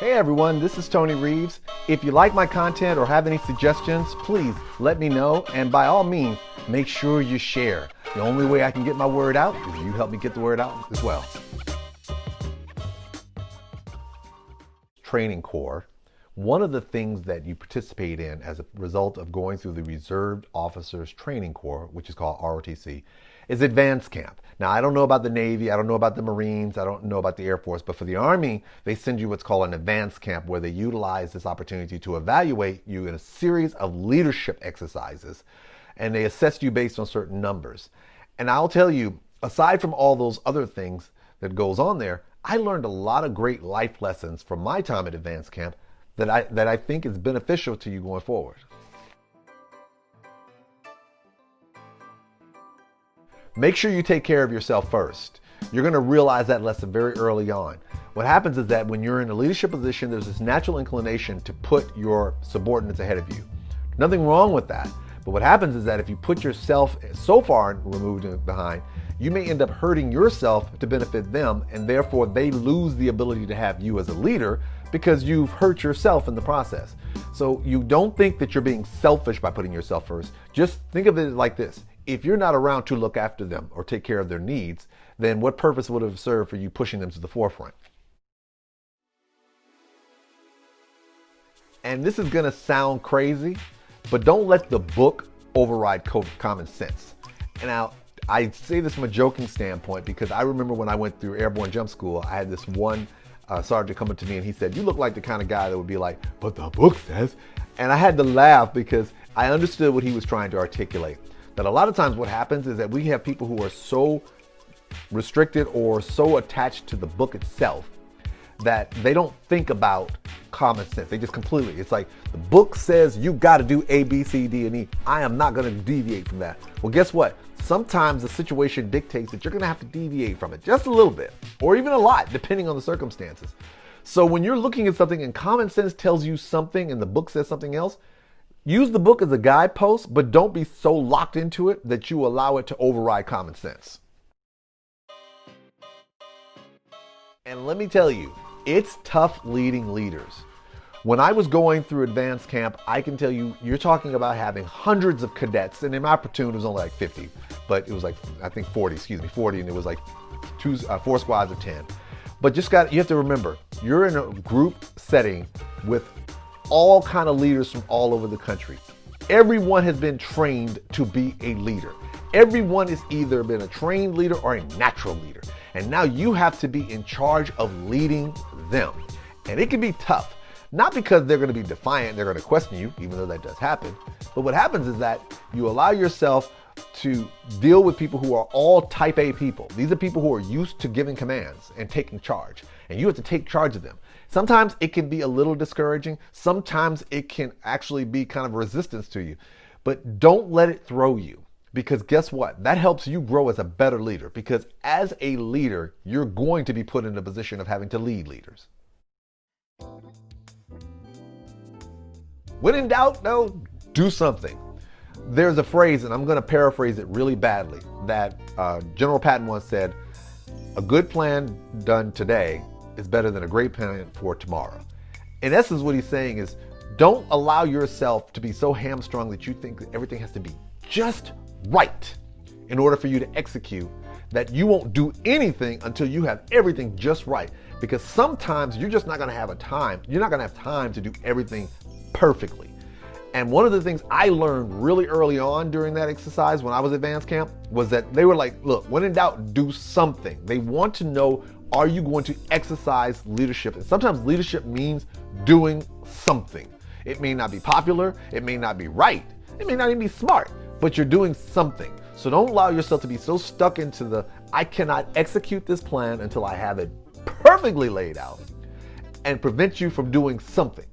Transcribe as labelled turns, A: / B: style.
A: Hey everyone, this is Tony Reeves. If you like my content or have any suggestions, please let me know, and by all means, make sure you share. The only way I can get my word out is you help me get the word out as well. Training Corps, one of the things that you participate in as a result of going through the Reserved Officers Training Corps, which is called ROTC, is Advanced Camp. Now, I don't know about the Navy, I don't know about the Marines, I don't know about the Air Force, but for the Army, they send you what's called an Advanced Camp, where they utilize this opportunity to evaluate you in a series of leadership exercises, and they assess you based on certain numbers. And I'll tell you, aside from all those other things that goes on there, I learned a lot of great life lessons from my time at Advanced Camp that I think is beneficial to you going forward. Make sure you take care of yourself first. You're going to realize that lesson very early on. What happens is that when you're in a leadership position, there's this natural inclination to put your subordinates ahead of you. Nothing wrong with that. But what happens is that if you put yourself so far removed and behind, you may end up hurting yourself to benefit them, and therefore they lose the ability to have you as a leader because you've hurt yourself in the process. So you don't think that you're being selfish by putting yourself first. Just think of it like this. If you're not around to look after them or take care of their needs, then what purpose would it have served for you pushing them to the forefront? And this is going to sound crazy, but don't let the book override common sense. And now, I say this from a joking standpoint because I remember when I went through airborne jump school, I had this one sergeant come up to me and he said, "You look like the kind of guy that would be like, but the book says." And I had to laugh because I understood what he was trying to articulate. That a lot of times what happens is that we have people who are so restricted or so attached to the book itself that they don't think about common sense. They just completely, it's like the book says you got to do A, B, C, D, and E. I am not going to deviate from that. Well, guess what? Sometimes the situation dictates that you're going to have to deviate from it just a little bit or even a lot, depending on the circumstances. So when you're looking at something and common sense tells you something and the book says something else, use the book as a guidepost, but don't be so locked into it that you allow it to override common sense. And let me tell you, it's tough leading leaders. When I was going through Advanced Camp, I can tell you, you're talking about having hundreds of cadets, and in my platoon it was only like 50, but it was like, I think 40, and it was like 4 squads of 10. But you have to remember, you're in a group setting with all kind of leaders from all over the country. Everyone has been trained to be a leader. Everyone has either been a trained leader or a natural leader. And now you have to be in charge of leading them. And it can be tough. Not because they're going to be defiant, they're going to question you, even though that does happen. But what happens is that you allow yourself to deal with people who are all type A people. These are people who are used to giving commands and taking charge. And you have to take charge of them. Sometimes it can be a little discouraging. Sometimes it can actually be kind of resistance to you. But don't let it throw you. Because guess what? That helps you grow as a better leader. Because as a leader, you're going to be put in a position of having to lead leaders. When in doubt, though, do something. There's a phrase, and I'm going to paraphrase it really badly, that General Patton once said, "A good plan done today is better than a great plan for tomorrow." In essence, what he's saying is, don't allow yourself to be so hamstrung that you think that everything has to be just right in order for you to execute, that you won't do anything until you have everything just right. Because sometimes you're just not going to have you're not going to have time to do everything perfectly. And one of the things I learned really early on during that exercise when I was at Advanced Camp was that they were like, look, when in doubt, do something. They want to know, are you going to exercise leadership? And sometimes leadership means doing something. It may not be popular, it may not be right, it may not even be smart, but you're doing something. So don't allow yourself to be so stuck into the, I cannot execute this plan until I have it perfectly laid out, and prevent you from doing something.